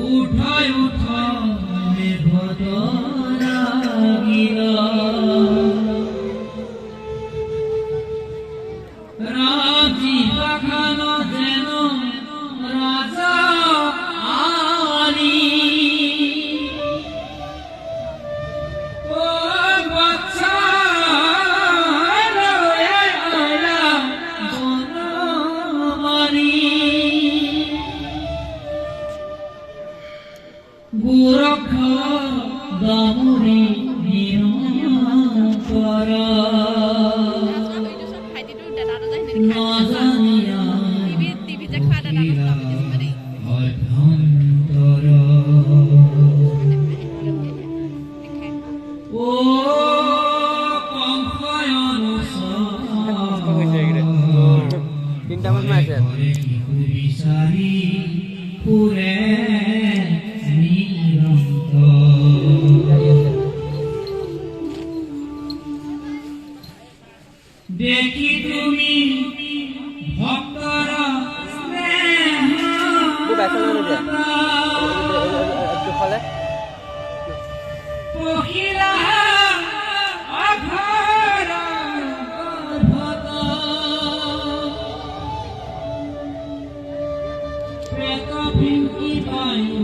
উঠাই উঠাই মেঘতরা গিলা রাজি পাখানো যেন রাজা আলী ও বাচ্চা রয়ে আলা বনমালী গোরখ দামুরি নিরন্তরা নাজানিয়া অভ্যন্তর ও কম্পায়ন বিচারি পুরে দেখি তুমি ভক্তরা পহিলা আঘারা গর্ভতা প্রেত ভিঙ্কি বায়ু